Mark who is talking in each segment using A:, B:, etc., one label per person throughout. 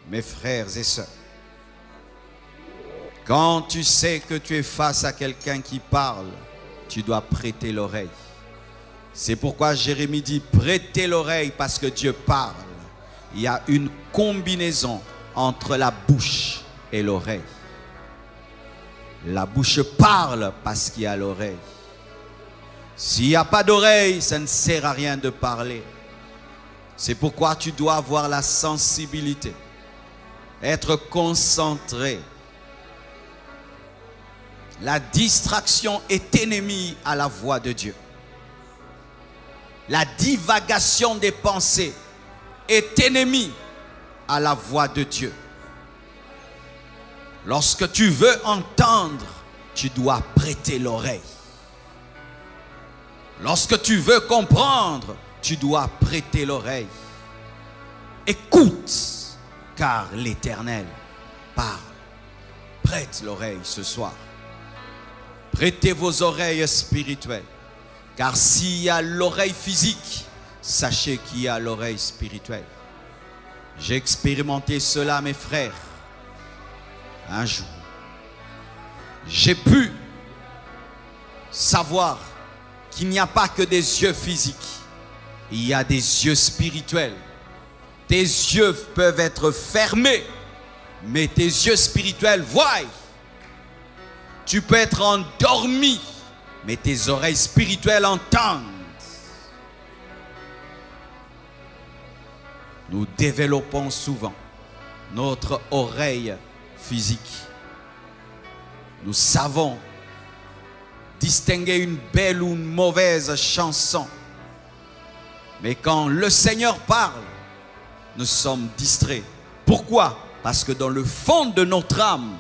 A: Mes frères et sœurs, quand tu sais que tu es face à quelqu'un qui parle, tu dois prêter l'oreille. C'est pourquoi Jérémie dit, prêtez l'oreille parce que Dieu parle. Il y a une combinaison entre la bouche et l'oreille. La bouche parle parce qu'il y a l'oreille. S'il n'y a pas d'oreille, ça ne sert à rien de parler. C'est pourquoi tu dois avoir la sensibilité, être concentré. La distraction est ennemie à la voix de Dieu. La divagation des pensées est ennemie à la voix de Dieu. Lorsque tu veux entendre, tu dois prêter l'oreille. Lorsque tu veux comprendre, tu dois prêter l'oreille. Écoute, car l'Éternel parle. Prête l'oreille ce soir. Prêtez vos oreilles spirituelles. Car s'il y a l'oreille physique, sachez qu'il y a l'oreille spirituelle. J'ai expérimenté cela, mes frères. Un jour, j'ai pu savoir qu'il n'y a pas que des yeux physiques. Il y a des yeux spirituels. Tes yeux peuvent être fermés, mais tes yeux spirituels voient. Tu peux être endormi, mais tes oreilles spirituelles entendent. Nous développons souvent notre oreille physique. Nous savons distinguer une belle ou une mauvaise chanson. Mais quand le Seigneur parle, nous sommes distraits. Pourquoi? Parce que dans le fond de notre âme,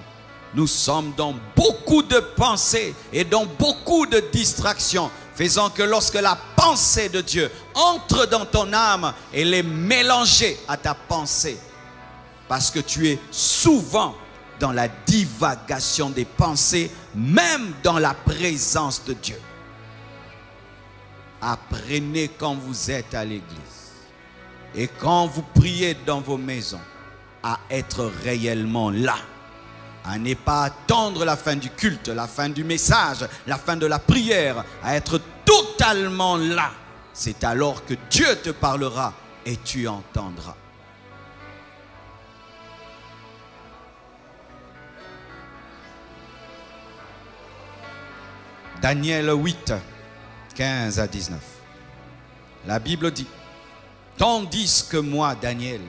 A: nous sommes dans beaucoup de pensées et dans beaucoup de distractions, faisant que lorsque la pensée de Dieu entre dans ton âme, elle est mélangée à ta pensée. Parce que tu es souvent dans la divagation des pensées, même dans la présence de Dieu. Apprenez quand vous êtes à l'église et quand vous priez dans vos maisons à être réellement là. À ne pas attendre la fin du culte, la fin du message, la fin de la prière, à être totalement là. C'est alors que Dieu te parlera et tu entendras. Daniel 8, 15 à 19. La Bible dit, tandis que moi, Daniel,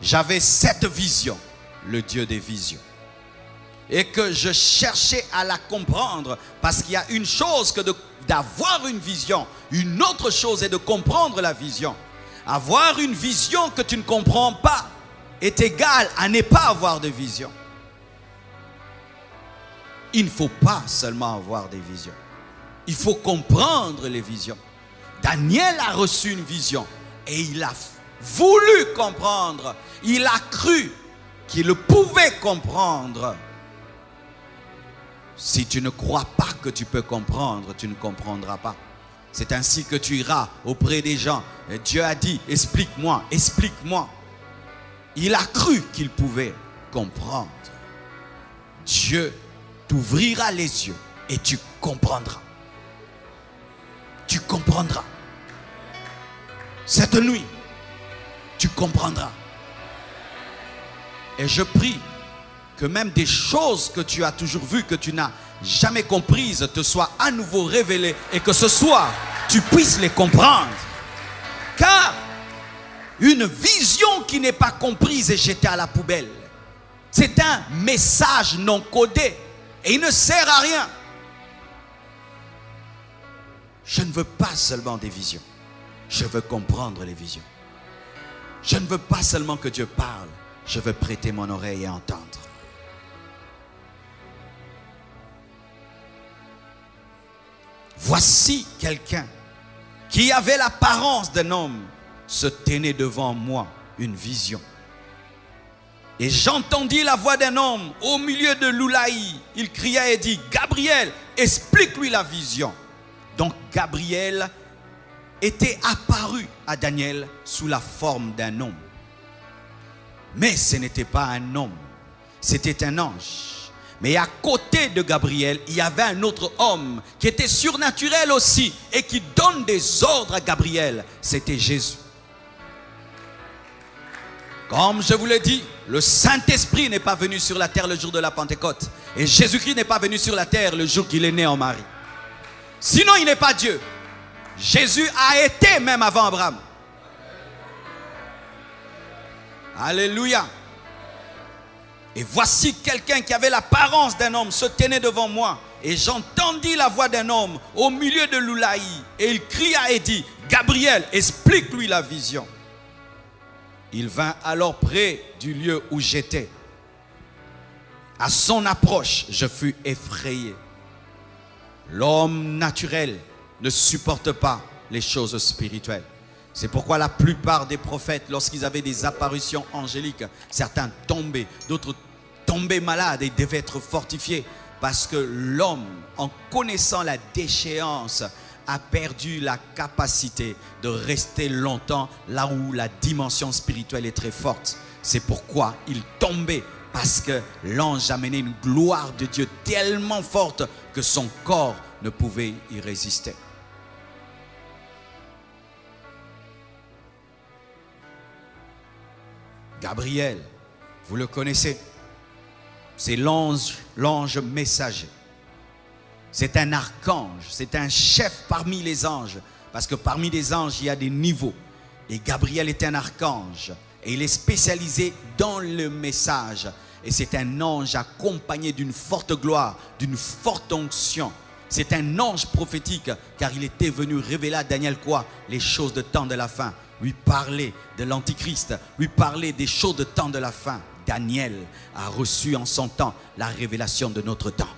A: j'avais cette vision, le Dieu des visions, et que je cherchais à la comprendre, parce qu'il y a une chose que d'avoir une vision, une autre chose est de comprendre la vision. Avoir une vision que tu ne comprends pas est égal à ne pas avoir de vision. Il ne faut pas seulement avoir des visions. Il faut comprendre les visions. Daniel a reçu une vision et il a voulu comprendre. Il a cru qu'il pouvait comprendre. Si tu ne crois pas que tu peux comprendre, tu ne comprendras pas. C'est ainsi que tu iras auprès des gens. Et Dieu a dit, explique-moi, explique-moi. Il a cru qu'il pouvait comprendre. Dieu t'ouvrira les yeux et tu comprendras. Tu comprendras. Cette nuit, tu comprendras. Et je prie que même des choses que tu as toujours vues, que tu n'as jamais comprises, te soient à nouveau révélées et que ce soir, tu puisses les comprendre. Car une vision qui n'est pas comprise est jetée à la poubelle. C'est un message non codé et il ne sert à rien. Je ne veux pas seulement des visions. Je veux comprendre les visions. Je ne veux pas seulement que Dieu parle. Je veux prêter mon oreille et entendre. Voici quelqu'un qui avait l'apparence d'un homme se tenait devant moi, une vision. Et j'entendis la voix d'un homme au milieu de l'Oulaï. Il cria et dit, Gabriel, explique-lui la vision. Donc Gabriel était apparu à Daniel sous la forme d'un homme. Mais ce n'était pas un homme, c'était un ange. Mais à côté de Gabriel, il y avait un autre homme qui était surnaturel aussi et qui donne des ordres à Gabriel. C'était Jésus. Comme je vous l'ai dit, le Saint-Esprit n'est pas venu sur la terre le jour de la Pentecôte. Et Jésus-Christ n'est pas venu sur la terre le jour qu'il est né en Marie. Sinon, il n'est pas Dieu. Jésus a été même avant Abraham. Alléluia. Et voici quelqu'un qui avait l'apparence d'un homme se tenait devant moi. Et j'entendis la voix d'un homme au milieu de l'Oulaï. Et il cria et dit, Gabriel, explique-lui la vision. Il vint alors près du lieu où j'étais. À son approche, je fus effrayé. L'homme naturel ne supporte pas les choses spirituelles. C'est pourquoi la plupart des prophètes, lorsqu'ils avaient des apparitions angéliques, certains tombaient, d'autres tombaient malades et devaient être fortifiés. Parce que l'homme, en connaissant la déchéance, a perdu la capacité de rester longtemps là où la dimension spirituelle est très forte. C'est pourquoi il tombait, parce que l'ange amenait une gloire de Dieu tellement forte que son corps ne pouvait y résister. Gabriel, vous le connaissez, c'est l'ange messager. C'est un archange, c'est un chef parmi les anges. Parce que parmi les anges, il y a des niveaux. Et Gabriel est un archange. Et il est spécialisé dans le message. Et c'est un ange accompagné d'une forte gloire, d'une forte onction. C'est un ange prophétique, car il était venu révéler à Daniel quoi? Les choses de temps de la fin. Lui parler de l'Antichrist, lui parler des choses de temps de la fin. Daniel a reçu en son temps la révélation de notre temps.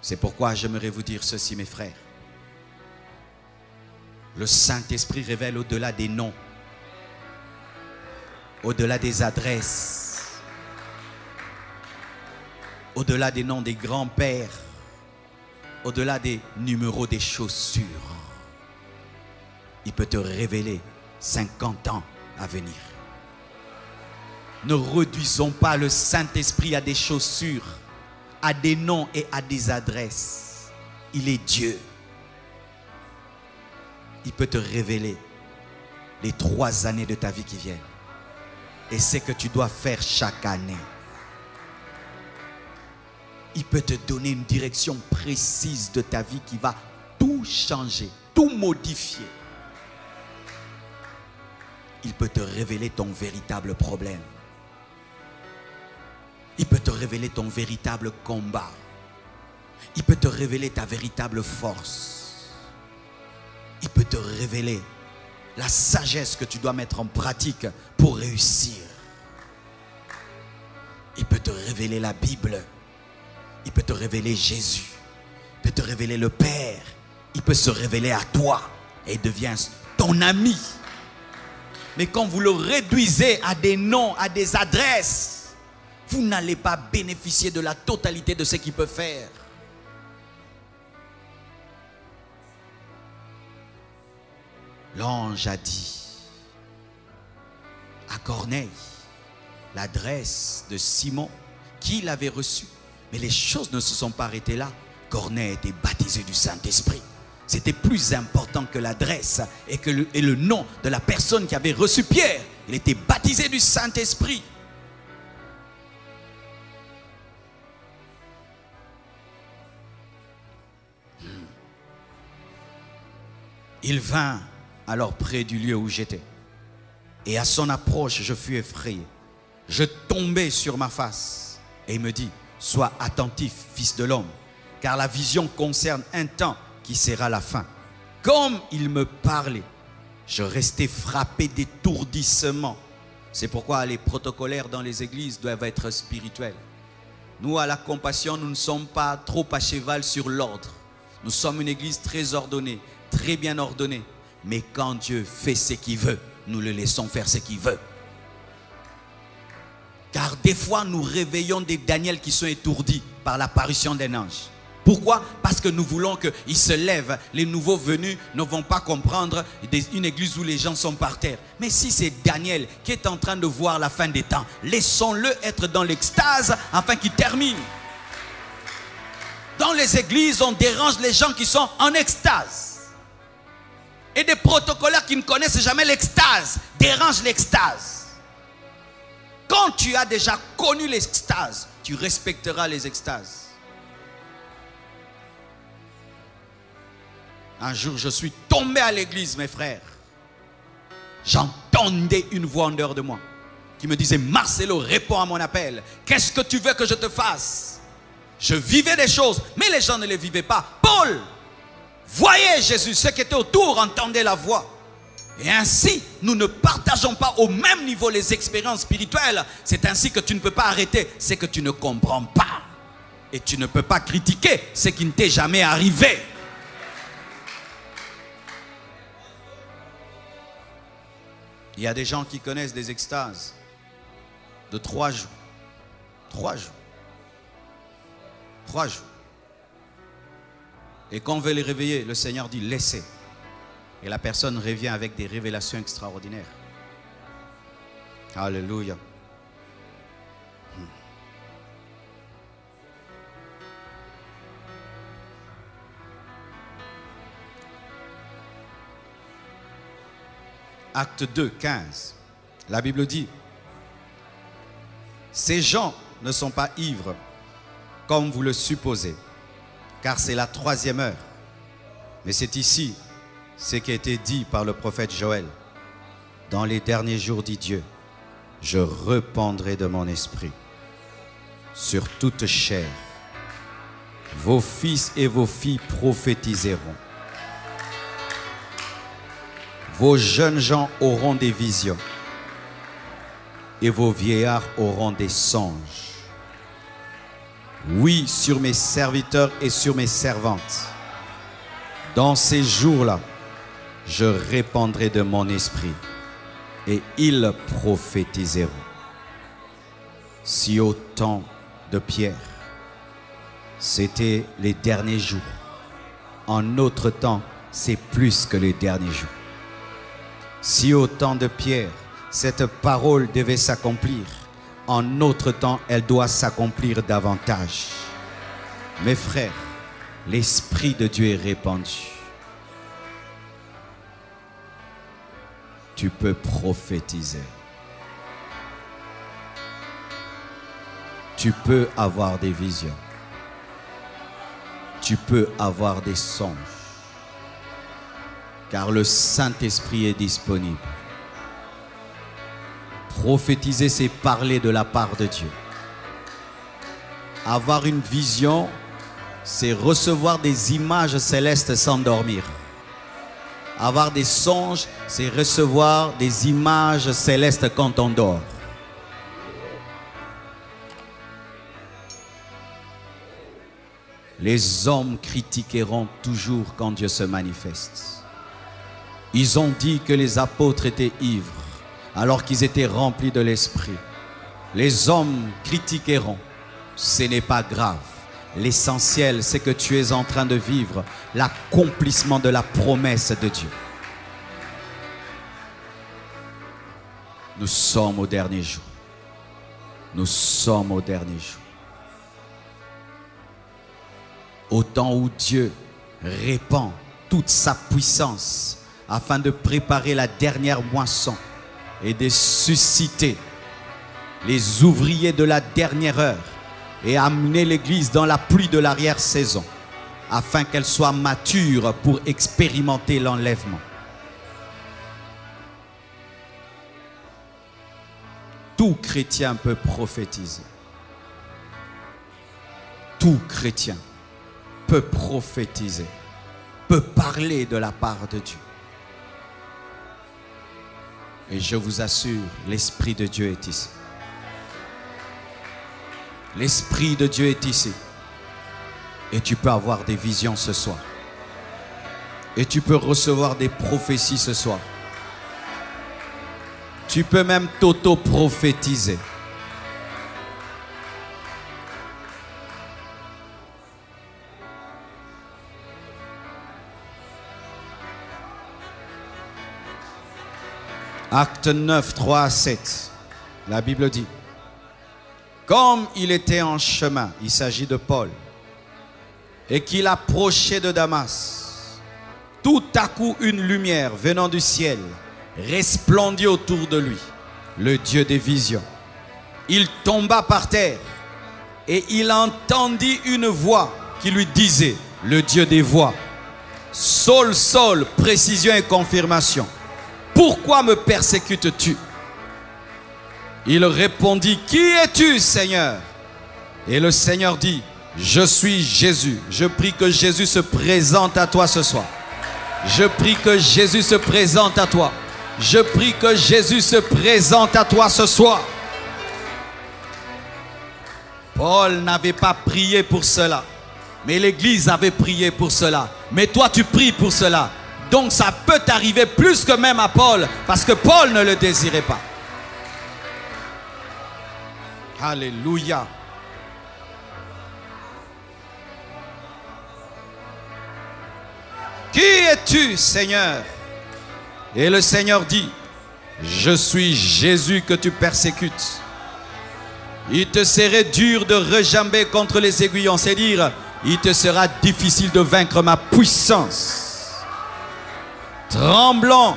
A: C'est pourquoi j'aimerais vous dire ceci, mes frères. Le Saint-Esprit révèle au-delà des noms, au-delà des adresses, au-delà des noms des grands-pères, au-delà des numéros des chaussures. Il peut te révéler 50 ans à venir. Ne réduisons pas le Saint-Esprit à des chaussures, à des noms et à des adresses. Il est Dieu. Il peut te révéler les 3 années de ta vie qui viennent. Et ce que tu dois faire chaque année. Il peut te donner une direction précise de ta vie qui va tout changer, tout modifier. Il peut te révéler ton véritable problème. Il peut te révéler ton véritable combat. Il peut te révéler ta véritable force. Il peut te révéler la sagesse que tu dois mettre en pratique pour réussir. Il peut te révéler la Bible. Il peut te révéler Jésus. Il peut te révéler le Père. Il peut se révéler à toi et il devient ton ami. Mais quand vous le réduisez à des noms, à des adresses, vous n'allez pas bénéficier de la totalité de ce qu'il peut faire. L'ange a dit à Corneille l'adresse de Simon qui l'avait reçue. Mais les choses ne se sont pas arrêtées là. Corneille était baptisé du Saint-Esprit. C'était plus important que l'adresse et le nom de la personne qui avait reçu Pierre. Il était baptisé du Saint-Esprit. Il vint alors près du lieu où j'étais. Et à son approche, je fus effrayé. Je tombai sur ma face. Et il me dit, sois attentif, fils de l'homme, car la vision concerne un temps qui sera la fin. Comme il me parlait, je restais frappé d'étourdissement. C'est pourquoi les protocolaires dans les églises doivent être spirituels. Nous, à la Compassion, nous ne sommes pas trop à cheval sur l'ordre. Nous sommes une église très ordonnée, très bien ordonnée. Mais quand Dieu fait ce qu'il veut, nous le laissons faire ce qu'il veut. Car des fois, nous réveillons des Daniel qui sont étourdis par l'apparition d'un ange. Pourquoi? Parce que nous voulons qu'ils se lèvent. Les nouveaux venus ne vont pas comprendre une église où les gens sont par terre. Mais si c'est Daniel qui est en train de voir la fin des temps, laissons-le être dans l'extase afin qu'il termine. Dans les églises, on dérange les gens qui sont en extase. Et des protocolaires qui ne connaissent jamais l'extase dérangent l'extase. Quand tu as déjà connu l'extase, tu respecteras les extases. Un jour, je suis tombé à l'église, mes frères. J'entendais une voix en dehors de moi qui me disait: Marcelo, réponds à mon appel. Qu'est-ce que tu veux que je te fasse? Je vivais des choses, mais les gens ne les vivaient pas. Paul voyait Jésus, ceux qui étaient autour entendaient la voix. Et ainsi, nous ne partageons pas au même niveau les expériences spirituelles. C'est ainsi que tu ne peux pas arrêter ce que tu ne comprends pas. Et tu ne peux pas critiquer ce qui ne t'est jamais arrivé. Il y a des gens qui connaissent des extases de 3 jours. 3 jours. 3 jours. Et quand on veut les réveiller, le Seigneur dit: laissez. Et la personne revient avec des révélations extraordinaires. Alléluia. Acte 2, 15. La Bible dit: ces gens ne sont pas ivres comme vous le supposez, car c'est la 3e heure. Mais c'est ici ce qui a été dit par le prophète Joël. Dans les derniers jours, dit Dieu, je répandrai de mon esprit sur toute chair. Vos fils et vos filles prophétiseront. Vos jeunes gens auront des visions et vos vieillards auront des songes. Oui, sur mes serviteurs et sur mes servantes, dans ces jours-là, je répandrai de mon esprit et ils prophétiseront. Si au temps de Pierre, c'était les derniers jours, en notre temps, c'est plus que les derniers jours. Si au temps de Pierre, cette parole devait s'accomplir, en notre temps, elle doit s'accomplir davantage. Mes frères, l'Esprit de Dieu est répandu. Tu peux prophétiser. Tu peux avoir des visions. Tu peux avoir des songes. Car le Saint-Esprit est disponible. Prophétiser, c'est parler de la part de Dieu. Avoir une vision, c'est recevoir des images célestes sans dormir. Avoir des songes, c'est recevoir des images célestes quand on dort. Les hommes critiqueront toujours quand Dieu se manifeste. Ils ont dit que les apôtres étaient ivres alors qu'ils étaient remplis de l'Esprit. Les hommes critiqueront. Ce n'est pas grave. L'essentiel, c'est que tu es en train de vivre l'accomplissement de la promesse de Dieu. Nous sommes au dernier jour. Nous sommes au dernier jour. Au temps où Dieu répand toute sa puissance afin de préparer la dernière moisson et de susciter les ouvriers de la dernière heure et amener l'église dans la pluie de l'arrière-saison afin qu'elle soit mature pour expérimenter l'enlèvement. Tout chrétien peut prophétiser. Tout chrétien peut prophétiser, peut parler de la part de Dieu. Et je vous assure, l'Esprit de Dieu est ici. L'Esprit de Dieu est ici. Et tu peux avoir des visions ce soir. Et tu peux recevoir des prophéties ce soir. Tu peux même t'auto-prophétiser. Acte 9, 3 à 7. La Bible dit, comme il était en chemin, il s'agit de Paul, et qu'il approchait de Damas, tout à coup une lumière venant du ciel resplendit autour de lui, le Dieu des visions. Il tomba par terre et il entendit une voix qui lui disait, le Dieu des voix, Saul, Saul, précision et confirmation, pourquoi me persécutes-tu? Il répondit, qui es-tu, Seigneur? Et le Seigneur dit, je suis Jésus. Je prie que Jésus se présente à toi ce soir. Je prie que Jésus se présente à toi. Je prie que Jésus se présente à toi ce soir. Paul n'avait pas prié pour cela, mais l'Église avait prié pour cela. Mais toi, tu pries pour cela. Donc ça peut t'arriver plus que même à Paul, parce que Paul ne le désirait pas. Alléluia. Qui es-tu, Seigneur? Et le Seigneur dit, je suis Jésus que tu persécutes. Il te serait dur de rejamber contre les aiguillons, c'est dire, il te sera difficile de vaincre ma puissance. Tremblant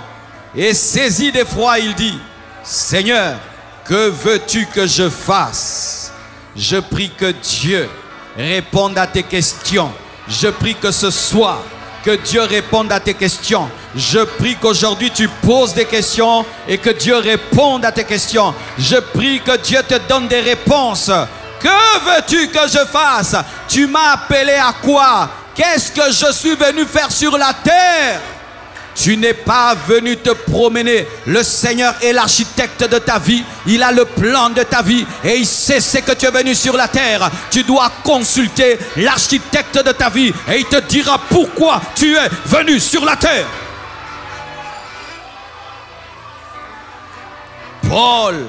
A: et saisi d'effroi, il dit, Seigneur, que veux-tu que je fasse? Je prie que Dieu réponde à tes questions. Je prie que ce soir, que Dieu réponde à tes questions. Je prie qu'aujourd'hui tu poses des questions et que Dieu réponde à tes questions. Je prie que Dieu te donne des réponses. Que veux-tu que je fasse? Tu m'as appelé à quoi? Qu'est-ce que je suis venu faire sur la terre? Tu n'es pas venu te promener. Le Seigneur est l'architecte de ta vie. Il a le plan de ta vie et il sait ce que tu es venu sur la terre. Tu dois consulter l'architecte de ta vie et il te dira pourquoi tu es venu sur la terre. Paul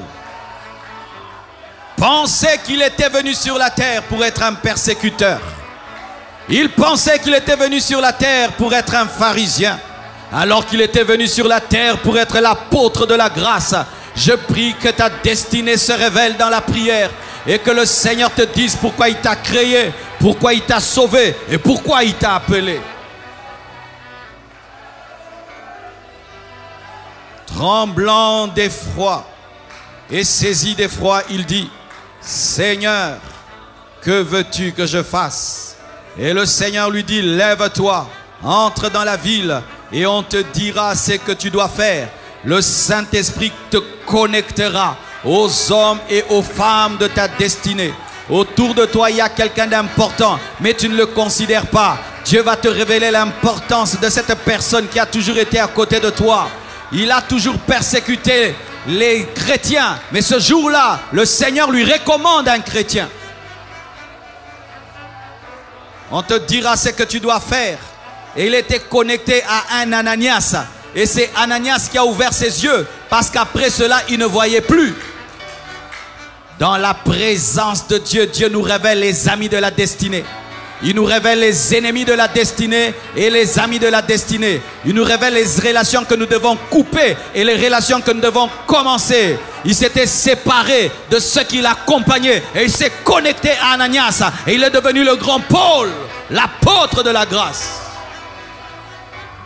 A: pensait qu'il était venu sur la terre pour être un persécuteur. Il pensait qu'il était venu sur la terre pour être un pharisien, alors qu'il était venu sur la terre pour être l'apôtre de la grâce. Je prie que ta destinée se révèle dans la prière et que le Seigneur te dise pourquoi il t'a créé, pourquoi il t'a sauvé et pourquoi il t'a appelé. Tremblant d'effroi et saisi d'effroi, il dit, Seigneur, que veux-tu que je fasse? Et le Seigneur lui dit, lève-toi, entre dans la ville et on te dira ce que tu dois faire. Le Saint-Esprit te connectera aux hommes et aux femmes de ta destinée. Autour de toi, il y a quelqu'un d'important, mais tu ne le considères pas. Dieu va te révéler l'importance de cette personne qui a toujours été à côté de toi. Il a toujours persécuté les chrétiens, mais ce jour-là, le Seigneur lui recommande un chrétien. On te dira ce que tu dois faire. Et il était connecté à un Ananias. Et c'est Ananias qui a ouvert ses yeux, parce qu'après cela, il ne voyait plus. Dans la présence de Dieu, Dieu nous révèle les amis de la destinée. Il nous révèle les ennemis de la destinée et les amis de la destinée. Il nous révèle les relations que nous devons couper et les relations que nous devons commencer. Il s'était séparé de ceux qui l'accompagnaient et il s'est connecté à Ananias. Et il est devenu le grand Paul, l'apôtre de la grâce.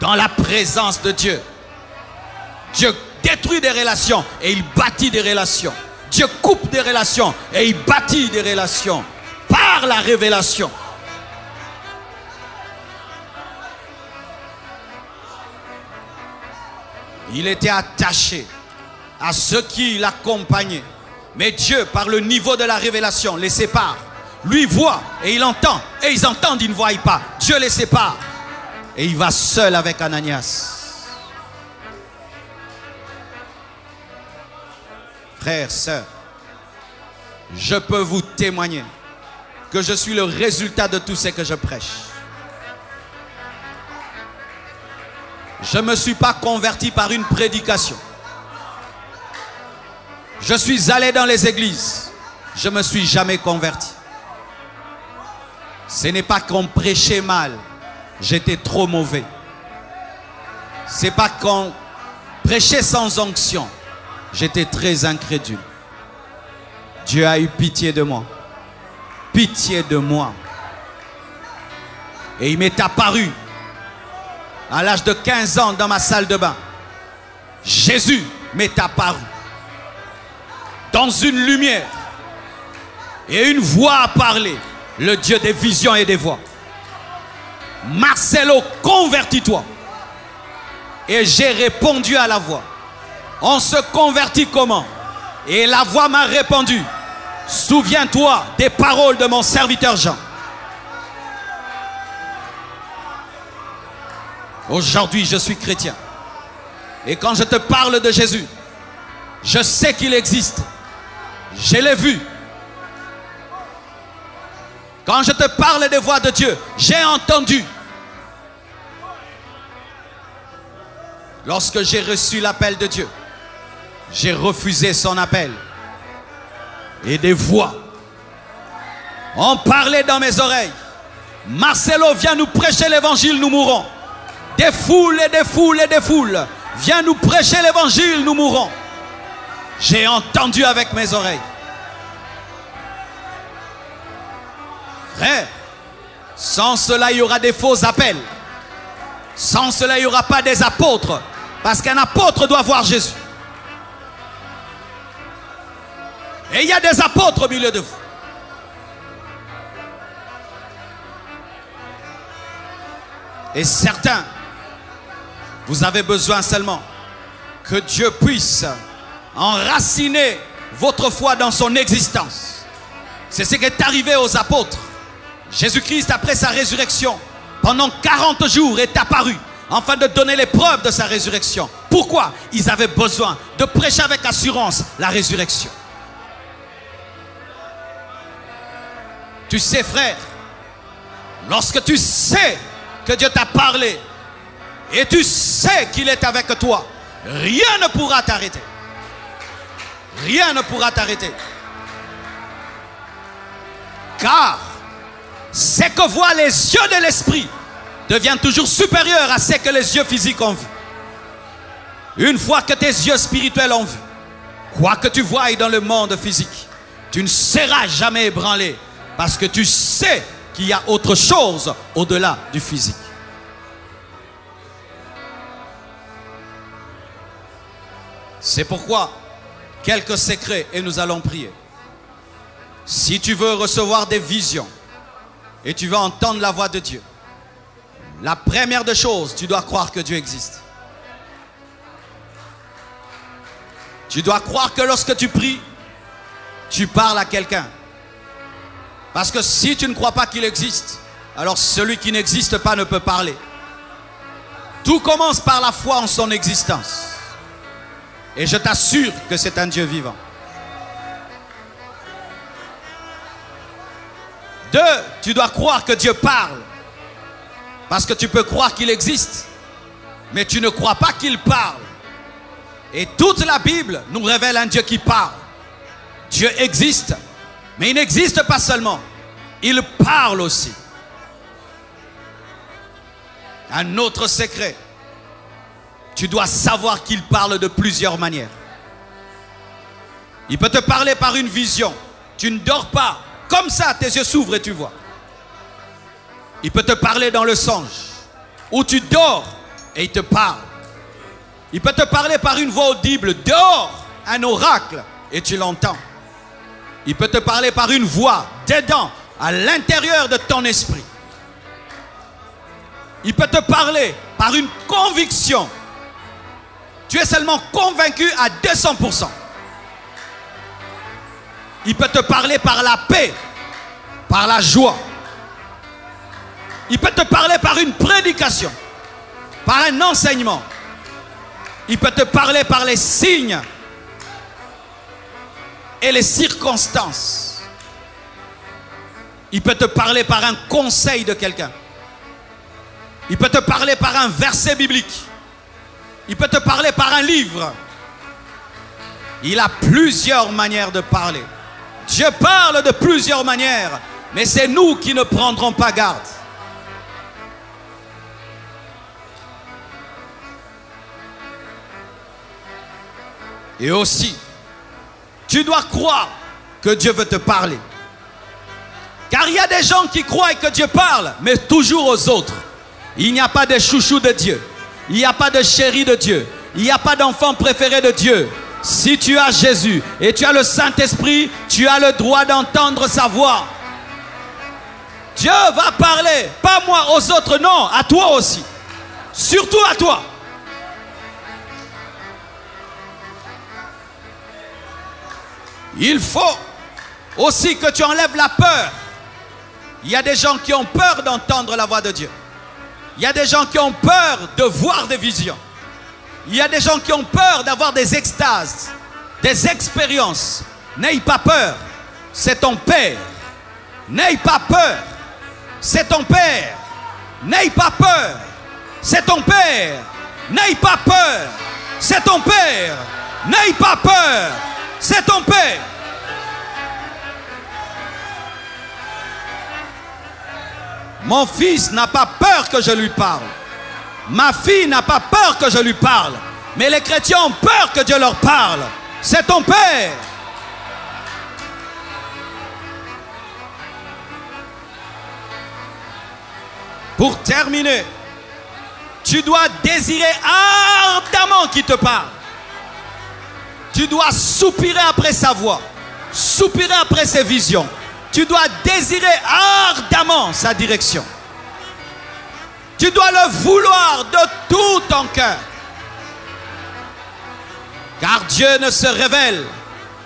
A: Dans la présence de Dieu, Dieu détruit des relations et il bâtit des relations. Dieu coupe des relations et il bâtit des relations par la révélation. Il était attaché à ceux qui l'accompagnaient. Mais Dieu, par le niveau de la révélation, les sépare. Lui voit et il entend. Et ils entendent, ils ne voient pas. Dieu les sépare. Et il va seul avec Ananias. Frères, sœurs, je peux vous témoigner que je suis le résultat de tout ce que je prêche. Je ne me suis pas converti par une prédication. Je suis allé dans les églises. Je ne me suis jamais converti. Ce n'est pas qu'on prêchait mal. J'étais trop mauvais. Ce n'est pas qu'on Prêcher sans onction, j'étais très incrédule. Dieu a eu pitié de moi. Pitié de moi. Et il m'est apparu à l'âge de 15 ans dans ma salle de bain. Jésus m'est apparu dans une lumière et une voix a parlé, le Dieu des visions et des voix. Marcelo, convertis-toi. Et j'ai répondu à la voix. On se convertit comment? Et la voix m'a répondu. Souviens-toi des paroles de mon serviteur Jean. Aujourd'hui, je suis chrétien. Et quand je te parle de Jésus, je sais qu'il existe. Je l'ai vu. Quand je te parle des voix de Dieu, j'ai entendu. Lorsque j'ai reçu l'appel de Dieu, j'ai refusé son appel. Et des voix ont parlé dans mes oreilles. Marcelo, viens nous prêcher l'évangile, nous mourrons. Des foules et des foules et des foules. Viens nous prêcher l'évangile, nous mourrons. J'ai entendu avec mes oreilles. Frère, sans cela, il y aura des faux appels. Sans cela, il n'y aura pas des apôtres. Parce qu'un apôtre doit voir Jésus. Et il y a des apôtres au milieu de vous. Et certains, vous avez besoin seulement que Dieu puisse enraciner votre foi dans son existence. C'est ce qui est arrivé aux apôtres. Jésus-Christ, après sa résurrection, pendant 40 jours est apparu afin de donner les preuves de sa résurrection. Pourquoi? Ils avaient besoin de prêcher avec assurance la résurrection. Tu sais, frère, lorsque tu sais que Dieu t'a parlé et tu sais qu'il est avec toi, rien ne pourra t'arrêter. Rien ne pourra t'arrêter. Car ce que voient les yeux de l'esprit devient toujours supérieur à ce que les yeux physiques ont vu. Une fois que tes yeux spirituels ont vu, quoi que tu voies dans le monde physique, tu ne seras jamais ébranlé parce que tu sais qu'il y a autre chose au-delà du physique. C'est pourquoi quelques secrets et nous allons prier. Si tu veux recevoir des visions et tu veux entendre la voix de Dieu, la première des choses, tu dois croire que Dieu existe. Tu dois croire que lorsque tu pries, tu parles à quelqu'un. Parce que si tu ne crois pas qu'il existe, alors celui qui n'existe pas ne peut parler. Tout commence par la foi en son existence. Et je t'assure que c'est un Dieu vivant. 2, tu dois croire que Dieu parle. Parce que tu peux croire qu'il existe, mais tu ne crois pas qu'il parle. Et toute la Bible nous révèle un Dieu qui parle. Dieu existe, mais il n'existe pas seulement. Il parle aussi. Un autre secret. Tu dois savoir qu'il parle de plusieurs manières. Il peut te parler par une vision. Tu ne dors pas. Comme ça, tes yeux s'ouvrent et tu vois. Il peut te parler dans le songe. Où tu dors et il te parle. Il peut te parler par une voix audible. Dehors, un oracle et tu l'entends. Il peut te parler par une voix dedans, à l'intérieur de ton esprit. Il peut te parler par une conviction. Tu es seulement convaincu à 200%. Il peut te parler par la paix, par la joie. Il peut te parler par une prédication, par un enseignement. Il peut te parler par les signes et les circonstances. Il peut te parler par un conseil de quelqu'un. Il peut te parler par un verset biblique. Il peut te parler par un livre. Il a plusieurs manières de parler. Dieu parle de plusieurs manières, mais c'est nous qui ne prendrons pas garde. Et aussi, tu dois croire que Dieu veut te parler. Car il y a des gens qui croient que Dieu parle, mais toujours aux autres. Il n'y a pas de chouchou de Dieu. Il n'y a pas de chéri de Dieu. Il n'y a pas d'enfant préféré de Dieu. Si tu as Jésus et tu as le Saint-Esprit, tu as le droit d'entendre sa voix. Dieu va parler, pas moi aux autres, non, à toi aussi. Surtout à toi. Il faut aussi que tu enlèves la peur. Il y a des gens qui ont peur d'entendre la voix de Dieu. Il y a des gens qui ont peur de voir des visions. Il y a des gens qui ont peur d'avoir des extases, des expériences. N'aie pas peur, c'est ton Père. N'aie pas peur, c'est ton Père. N'aie pas peur, c'est ton Père. N'aie pas peur, c'est ton Père. N'aie pas peur, c'est ton Père. Mon fils n'a pas peur que je lui parle. Ma fille n'a pas peur que je lui parle. Mais les chrétiens ont peur que Dieu leur parle. C'est ton Père. Pour terminer, tu dois désirer ardemment qu'il te parle. Tu dois soupirer après sa voix, soupirer après ses visions. Tu dois désirer ardemment sa direction. Tu dois le vouloir de tout ton cœur. Car Dieu ne se révèle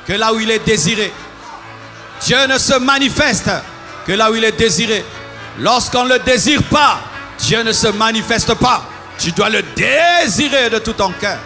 A: que là où il est désiré. Dieu ne se manifeste que là où il est désiré. Lorsqu'on ne le désire pas, Dieu ne se manifeste pas. Tu dois le désirer de tout ton cœur.